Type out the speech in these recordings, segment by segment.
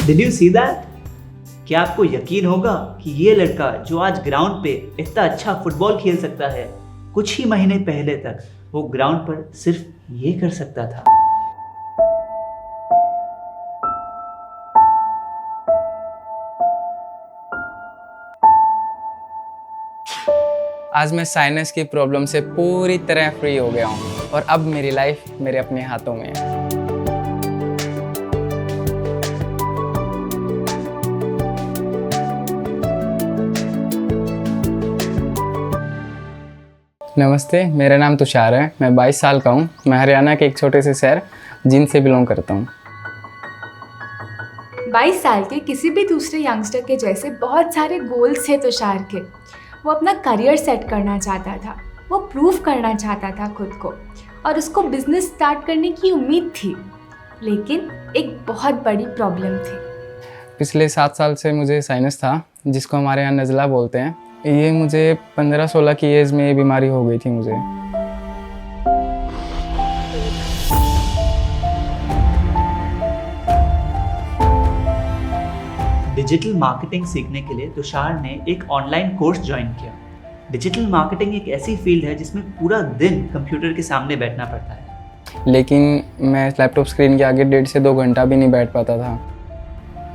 Did you see that? क्या आपको यकीन होगा कि ये लड़का जो आज ग्राउंड पे इतना अच्छा फुटबॉल खेल सकता है, कुछ ही महीने पहले तक वो ग्राउंड पर सिर्फ ये कर सकता था। आज मैं साइनस की प्रॉब्लम से पूरी तरह फ्री हो गया हूँ और अब मेरी लाइफ मेरे अपने हाथों में है। नमस्ते, मेरा नाम तुषार है। मैं 22 साल का हूँ। मैं हरियाणा के एक छोटे से शहर जींद से बिलोंग करता हूँ। 22 साल के किसी भी दूसरे यंगस्टर के जैसे बहुत सारे गोल्स थे तुषार के। वो अपना करियर सेट करना चाहता था, वो प्रूव करना चाहता था खुद को, और उसको बिजनेस स्टार्ट करने की उम्मीद थी। लेकिन एक बहुत बड़ी प्रॉब्लम थी। पिछले 7 साल से मुझे साइनस था, जिसको हमारे यहाँ नज़ला बोलते हैं। ये मुझे 15-16 की एज में ये बीमारी हो गई थी मुझे। डिजिटल मार्केटिंग सीखने के लिए तुषार ने एक ऑनलाइन कोर्स ज्वाइन किया। डिजिटल मार्केटिंग एक ऐसी फील्ड है जिसमें पूरा दिन कंप्यूटर के सामने बैठना पड़ता है। लेकिन मैं लैपटॉप स्क्रीन के आगे 1.5 से 2 घंटा भी नहीं बैठ पाता था।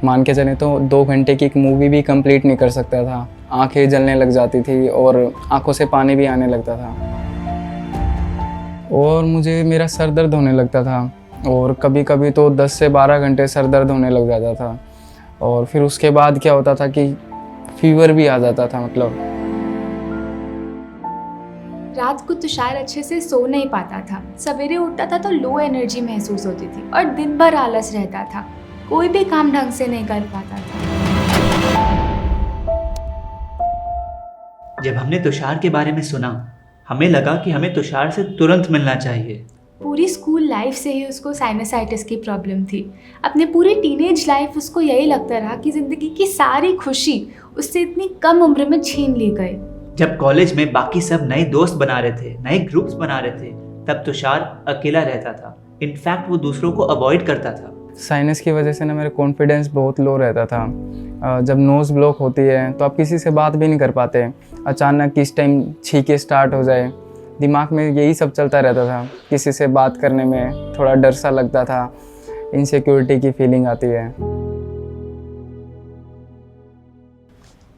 मान के चले तो 2 घंटे की एक मूवी भी कंप्लीट नहीं कर सकता था। आंखें जलने लग जाती थी और आंखों से पानी भी आने लगता था, और मुझे मेरा सर दर्द होने लगता था, और कभी कभी तो 10 से 12 घंटे सर दर्द होने लग जाता था। और फिर उसके बाद क्या होता था कि फीवर भी आ जाता था। मतलब रात को तुषार अच्छे से सो नहीं पाता था। सवेरे उठता था तो लो एनर्जी महसूस होती थी और दिन भर आलस रहता था। कोई भी काम ढंग से नहीं कर पाता था। जब हमने तुषार के बारे में सुना, हमें लगा कि हमें तुषार से तुरंत मिलना चाहिए। पूरी स्कूल लाइफ से ही उसको साइनसाइटिस की प्रॉब्लम थी। अपने पूरी टीनेज लाइफ उसको यही लगता रहा कि ज़िंदगी की सारी खुशी उससे इतनी कम उम्र में छीन ली गई। जब कॉलेज में बाकी सब नए दोस्त बना रहे थे, नए ग्रुप्स बना रहे थे, तब तुषार अकेला रहता था। इनफैक्ट वो दूसरों को अवॉइड करता था। साइनस की वजह से ना मेरा कॉन्फिडेंस बहुत लो रहता था। जब नोज़ ब्लॉक होती है तो आप किसी से बात भी नहीं कर पाते। अचानक किस टाइम छींके स्टार्ट हो जाए, दिमाग में यही सब चलता रहता था। किसी से बात करने में थोड़ा डर सा लगता था, इनसिक्योरिटी की फीलिंग आती है।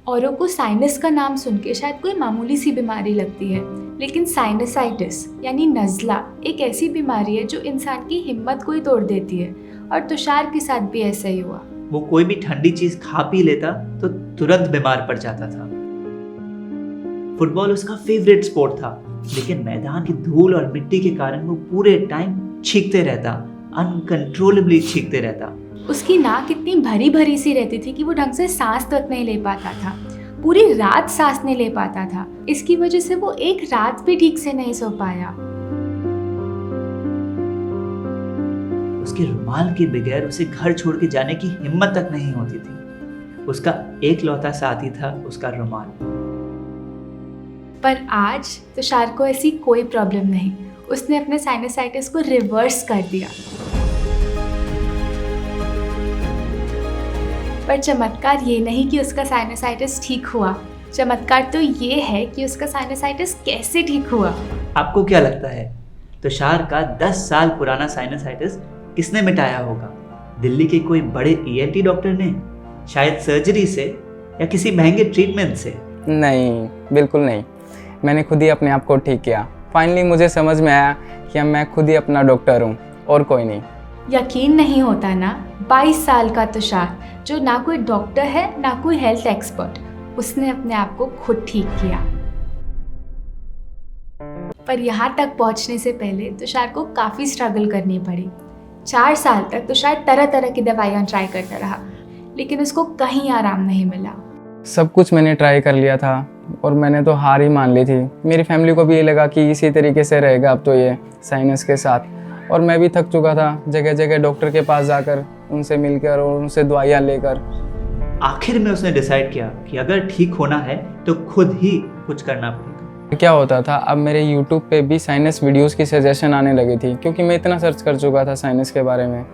औरों को साइनस का नाम सुन के शायद कोई मामूली सी बीमारी लगती है, लेकिन साइनसाइटिस यानी नज़ला एक ऐसी बीमारी है जो इंसान की हिम्मत को ही तोड़ देती है। और तुषार के साथ भी ऐसा ही हुआ। वो कोई भी ठंडी चीज खा पी लेता तो तुरंत बीमार पड़ जाता था। फुटबॉल उसका फेवरेट स्पोर्ट था, लेकिन मैदान की धूल और मिट्टी के कारण वो पूरे टाइम चीखते रहता, अनकंट्रोलेबली चीखते रहता। उसकी नाक इतनी भरी भरी सी रहती थी कि वो ढंग से सांस तक नहीं ले पाता था। पूरी रात सांस नहीं ले पाता था। इसकी वजह से वो एक रात भी ठीक से नहीं सो पाया। उसके रुमाल के बगैर उसे घर छोड़ के जाने की हिम्मत तक नहीं होती थी। उसका एकलौता साथी था उसका रुमाल। पर आज तुषार को ऐसी कोई प्रॉब्लम नहीं। उसने अपने साइनसाइटिस को रिवर्स कर दिया। पर चमत्कार ये नहीं कि उसका साइनसाइटिस ठीक हुआ। चमत्कार तो ये है कि उसका साइनसाइटिस कैसे ठीक हुआ। आपको क्या लगता है, तुषार का 10 साल पुराना साइनसाइटिस किसने मिटाया होगा? दिल्ली के कोई बड़े ENT डॉक्टर ने? शायद सर्जरी से या किसी महंगे ट्रीटमेंट से? नहीं, बिल्कुल नहीं। मैंने खुद ही अपने आप को ठीक किया। फाइनली मुझे समझ में आया कि अब मैं खुद ही अपना डॉक्टर हूँ और कोई नहीं। यकीन नहीं होता ना, 22 साल का तुषार जो ना कोई डॉक्टर है ना कोई हेल्थ एक्सपर्ट, उसने अपने आप को खुद ठीक किया। पर यहाँ तक पहुँचने से पहले तुषार को काफ़ी स्ट्रगल करनी पड़ी। 4 साल तक तुषार तरह तरह की दवाइयाँ ट्राई करता रहा, लेकिन उसको कहीं आराम नहीं मिला। सब कुछ मैंने ट्राई कर लिया था और मैंने तो हार ही मान ली थी। मेरी फैमिली को भी ये लगा कि इसी तरीके से रहेगा अब तो ये साइनस के साथ, और मैं भी थक चुका था जगह जगह डॉक्टर के पास जाकर, उनसे मिलकर और उनसे दवाइयाँ लेकर। आखिर में उसने डिसाइड किया कि अगर ठीक होना है तो खुद ही कुछ करना पड़ेगा। क्या होता था, अब मेरे YouTube पे भी साइनस वीडियोस की सजेशन आने लगी थी, क्योंकि मैं इतना सर्च कर चुका था साइनस के बारे में।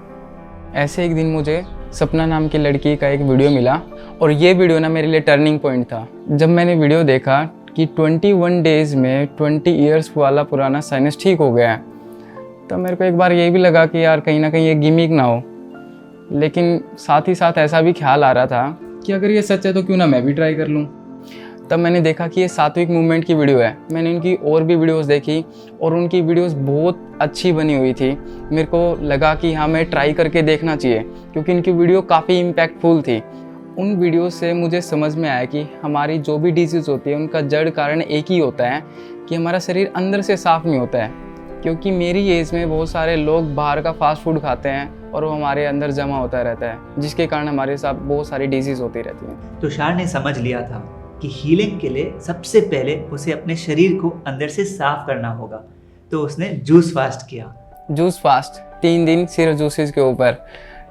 ऐसे एक दिन मुझे सपना नाम की लड़की का एक वीडियो मिला और ये वीडियो ना मेरे लिए टर्निंग पॉइंट था। जब मैंने वीडियो देखा कि 21 डेज़ में 20 इयर्स वाला पुराना साइनस ठीक हो गया है, तो मेरे को एक बार ये भी लगा कि यार कहीं ना कहीं ये गिमिक ना हो। लेकिन साथ ही साथ ऐसा भी ख्याल आ रहा था कि अगर ये सच है तो क्यों ना मैं भी ट्राई कर लूँ। तब मैंने देखा कि ये सात्विक मूवमेंट की वीडियो है। मैंने इनकी और भी वीडियोस देखी और उनकी वीडियोस बहुत अच्छी बनी हुई थी। मेरे को लगा कि हाँ, मैं ट्राई करके देखना चाहिए क्योंकि इनकी वीडियो काफ़ी इम्पैक्टफुल थी। उन वीडियो से मुझे समझ में आया कि हमारी जो भी डिजीज़ होती है उनका जड़ कारण एक ही होता है कि हमारा शरीर अंदर से साफ़ नहीं होता है। क्योंकि मेरी एज में बहुत सारे लोग बाहर का फास्ट फूड खाते हैं और वो हमारे अंदर जमा होता रहता है, जिसके कारण हमारे साथ बहुत सारी डिजीज़ होती रहती हैं। तुषार ने समझ लिया था कि हीलिंग के लिए सबसे पहले उसे अपने शरीर को अंदर से साफ करना होगा, तो उसने जूस फास्ट किया। जूस फास्ट 3 दिन सिर्फ जूसेस के ऊपर,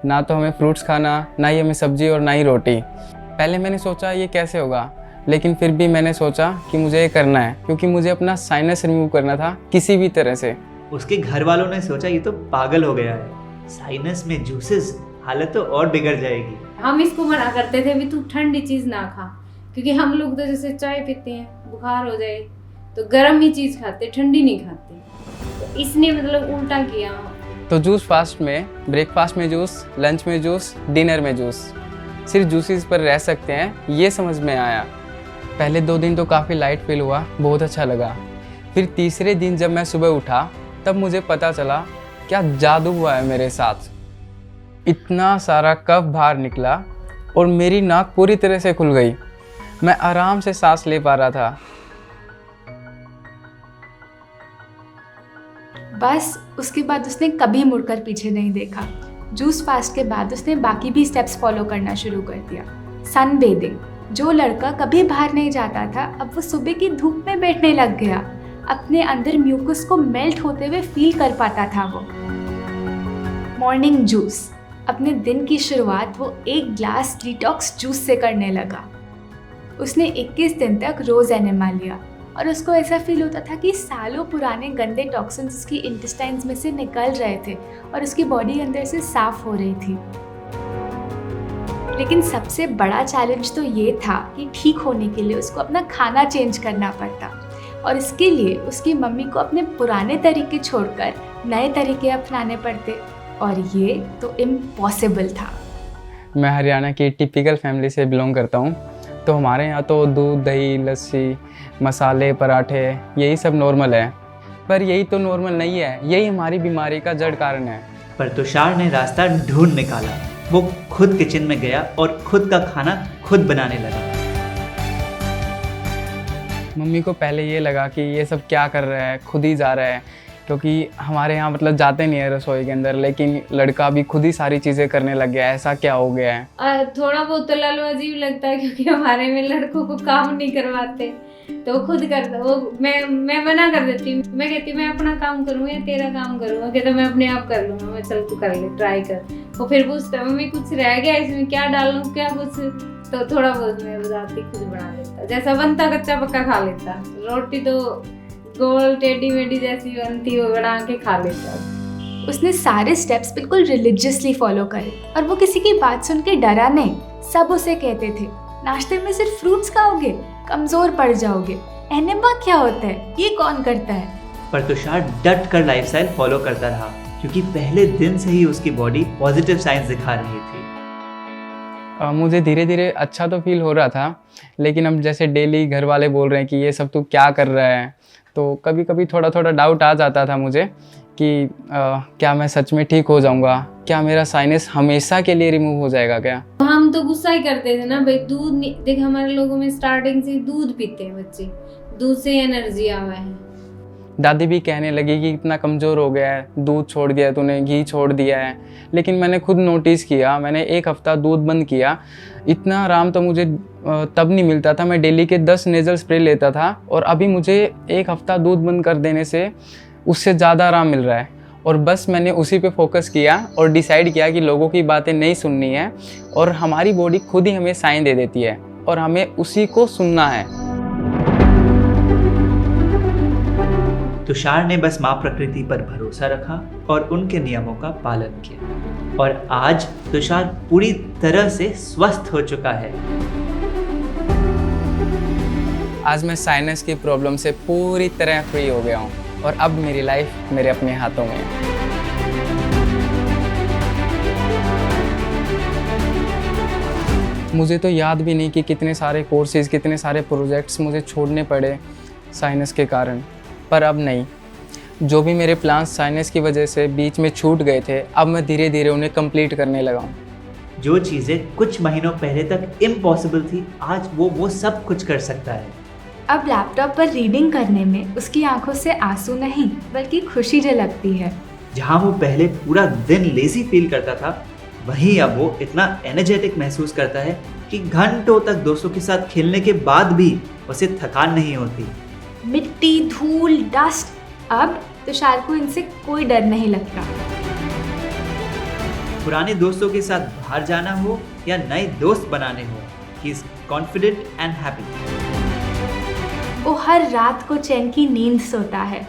ना तो हमें फ्रूट्स खाना, ना ही हमें सब्जी और ना ही रोटी। पहले मैंने सोचा ये कैसे होगा, लेकिन फिर भी मैंने सोचा कि मुझे ये करना है क्योंकि मुझे अपना साइनस रिमूव करना था किसी भी तरह से। उसके घर वालों ने सोचा ये तो पागल हो गया है, साइनस में जूसेस, हालत तो और बिगड़ जाएगी। हम इसको मना करते थे भी तू ठंडी चीज़ ना खा, क्योंकि हम लोग तो जैसे चाय पीते हैं, बुखार हो जाए तो गर्म ही चीज़ खाते, ठंडी नहीं खाते। तो इसने मतलब उल्टा किया। तो जूस फास्ट में ब्रेकफास्ट में जूस, लंच में जूस, डिनर में जूस, सिर्फ जूसेस पर रह सकते हैं, ये समझ में आया। पहले 2 दिन तो काफ़ी लाइट फील हुआ, बहुत अच्छा लगा। फिर तीसरे दिन जब मैं सुबह उठा तब मुझे पता चला क्या जादू हुआ है मेरे साथ। इतना सारा कफ बाहर निकला और मेरी नाक पूरी तरह से खुल गई। मैं आराम से सांस ले पा रहा था। बस उसके बाद उसने कभी मुड़कर पीछे नहीं देखा। जूस फास्ट के बाद उसने बाकी भी स्टेप्स फॉलो करना शुरू कर दिया। सन बेदिंग, जो लड़का कभी बाहर नहीं जाता था अब वो सुबह की धूप में बैठने लग गया। अपने अंदर म्यूकस को मेल्ट होते हुए फील कर पाता था वो। मॉर्निंग जूस, अपने दिन की शुरुआत वो 1 ग्लास डिटॉक्स जूस से करने लगा। उसने 21 दिन तक रोज़ एनेमा लिया और उसको ऐसा फील होता था कि सालों पुराने गंदे टॉक्सिन्स उसकी इंटेस्टाइन्स में से निकल रहे थे और उसकी बॉडी अंदर से साफ हो रही थी। लेकिन सबसे बड़ा चैलेंज तो ये था कि ठीक होने के लिए उसको अपना खाना चेंज करना पड़ता और इसके लिए उसकी मम्मी को अपने पुराने तरीके छोड़कर नए तरीके अपनाने पड़ते और ये तो इम्पॉसिबल था। मैं हरियाणा की टिपिकल फैमिली से बिलोंग करता हूँ, तो हमारे यहाँ तो दूध, दही, लस्सी, मसाले, पराठे यही सब नॉर्मल है। पर यही तो नॉर्मल नहीं है, यही हमारी बीमारी का जड़ कारण है। पर तुषार ने रास्ता ढूंढ निकाला। वो खुद किचन में गया और खुद का खाना खुद बनाने लगा। मम्मी को पहले ये लगा कि ये सब क्या कर रहा है, खुद ही जा रहा है, क्योंकि हमारे यहाँ मतलब जाते नहीं है रसोई के अंदर, लेकिन लड़का भी खुद ही सारी चीज़ें करने लग गया है, ऐसा क्या हो गया है। थोड़ा बहुत तो लालू अजीब लगता है क्योंकि हमारे में लड़कों को काम नहीं करवाते, तो वो खुद करता। वो मैं मना कर देती हूँ, मैं कहती हूँ मैं अपना काम करूँ या तेरा काम करूँगा, कहता मैं अपने आप कर लूँगा। मैं चल तू कर ले, ट्राई कर। वो फिर पूछता मम्मी कुछ रह गया इसमें, क्या डालूँ, क्या कुछ, तो थोड़ा बहुत मैं बताती, खुद बना लेता। जैसा बनता कच्चा पक्का खा लेता। रोटी तो गोल टेढ़ी मेढ़ी जैसी बनती वो बना के खा लेता। उसने सारे स्टेप्स बिल्कुल रिलीजियसली फॉलो करे और वो किसी की बात सुन के डरा नहीं। सब उसे कहते थे नाश्ते में सिर्फ फ्रूट्स खाओगे, कमज़ोर पड़ जाओगे, एनेमा क्या होता है, ये कौन करता है। पर तुषार डट कर लाइफस्टाइल फॉलो करता रहा क्योंकि पहले दिन से ही उसकी बॉडी पॉजिटिव साइंस दिखा रही थी। मुझे धीरे धीरे अच्छा तो फील हो रहा था, लेकिन अब जैसे डेली घर वाले बोल रहे हैं कि ये सब तू क्या कर रहा है, तो कभी कभी थोड़ा थोड़ा डाउट आ जाता था मुझे कि क्या मैं सच में ठीक हो जाऊंगा, क्या मेरा साइनस हमेशा के लिए रिमूव हो जाएगा क्या। हम तो गुस्सा ही करते थे ना भाई, दूध देख हमारे लोगों में स्टार्टिंग से दूध पीते हैं बच्चे, दूध से एनर्जी आवा है। दादी भी कहने लगी कि इतना कमज़ोर हो गया है, दूध छोड़ दिया तूने, घी छोड़ दिया है। लेकिन मैंने खुद नोटिस किया, मैंने 1 हफ़्ता दूध बंद किया, इतना आराम तो मुझे तब नहीं मिलता था। मैं डेली के 10 नेज़ल स्प्रे लेता था और अभी मुझे 1 हफ़्ता दूध बंद कर देने से उससे ज़्यादा आराम मिल रहा है। और बस मैंने उसी पे फोकस किया और डिसाइड किया कि लोगों की बातें नहीं सुननी है और हमारी बॉडी खुद ही हमें साइन दे देती है और हमें उसी को सुनना है। तुषार ने बस माँ प्रकृति पर भरोसा रखा और उनके नियमों का पालन किया और आज तुषार पूरी तरह से स्वस्थ हो चुका है। आज मैं साइनस की प्रॉब्लम से पूरी तरह फ्री हो गया हूँ और अब मेरी लाइफ मेरे अपने हाथों में है। मुझे तो याद भी नहीं कि कितने सारे कोर्सेज, कितने सारे प्रोजेक्ट्स मुझे छोड़ने पड़े साइनस के कारण, पर अब नहीं। जो भी मेरे प्लान्स साइनस की वजह से बीच में छूट गए थे, अब मैं धीरे धीरे उन्हें कंप्लीट करने लगा हूँ। जो चीज़ें कुछ महीनों पहले तक इम्पॉसिबल थी, आज वो सब कुछ कर सकता है। अब लैपटॉप पर रीडिंग करने में उसकी आंखों से आंसू नहीं बल्कि खुशी झलकती है। जहाँ वो पहले पूरा दिन लेजी फील करता था, वहीं अब वो इतना एनर्जेटिक महसूस करता है कि घंटों तक दोस्तों के साथ खेलने के बाद भी उसे थकान नहीं होती। मिट्टी, धूल, डस्ट, अब तुषार को इनसे कोई डर नहीं लगता। पुराने दोस्तों के साथ बाहर जाना हो या नए दोस्त बनाने हो, he is confident and happy. वो हर रात को चैन की नींद सोता है,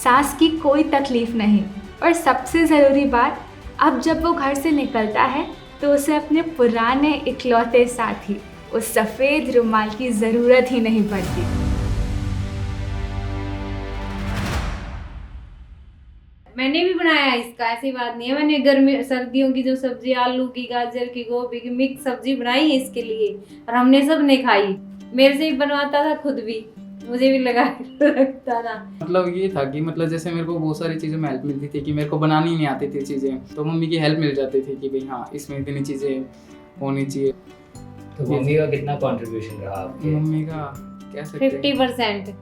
सांस की कोई तकलीफ नहीं, और सबसे ज़रूरी बात, अब जब वो घर से निकलता है तो उसे अपने पुराने इकलौते साथी उस सफ़ेद रुमाल की ज़रूरत ही नहीं पड़ती। मैंने भी बनाया इसका, ऐसी बात नहीं है। मैंने गर्मी सर्दियों की जो सब्जी, आलू की, गाजर की, गोभी की मिक्स सब्जी बनाई है इसके लिए और हमने सब ने खाई। मेरे से ही बनवाता था, खुद भी, मुझे भी लगा रखता था। मतलब ये था कि मतलब जैसे मेरे को बहुत सारी चीज़ों में हेल्प मिलती थी कि मेरे को बनानी नहीं आती थी चीज़ें, तो मम्मी की हेल्प मिल जाती थी कि भाई हाँ इसमें इतनी चीज़ें होनी चाहिए। तो मम्मी का कितना कंट्रीब्यूशन रहा आपके? मम्मी का कह सकते हैं 50%।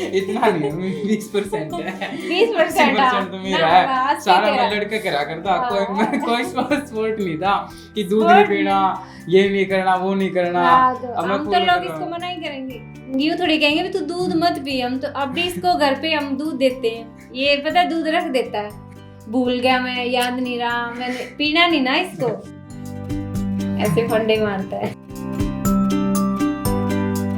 इतना नहीं, 20% है। 20% तो मेरा है, सारा मैं लड़का करा करता। कोई सपोर्ट नहीं था कि दूध नहीं पीना, ये नहीं करना, वो नहीं करना। हम तो लोग इसको मना ही करेंगे, यूँ थोड़ी कहेंगे भी तू दूध मत पी। हम तो अब भी इसको घर पे हम दूध देते हैं, ये पता है दूध रख देता है, भूल गया मैं, याद नहीं रहा, मैंने पीना नहीं ना इसको, ऐसे फंडे मारता है।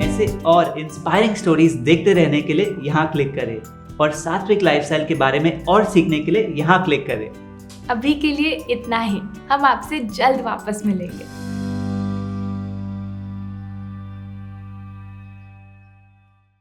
ऐसे और इंस्पायरिंग स्टोरीज देखते रहने के लिए यहाँ क्लिक करें और सात्विक लाइफस्टाइल के बारे में और सीखने के लिए यहाँ क्लिक करें। अभी के लिए इतना ही, हम आपसे जल्द वापस मिलेंगे।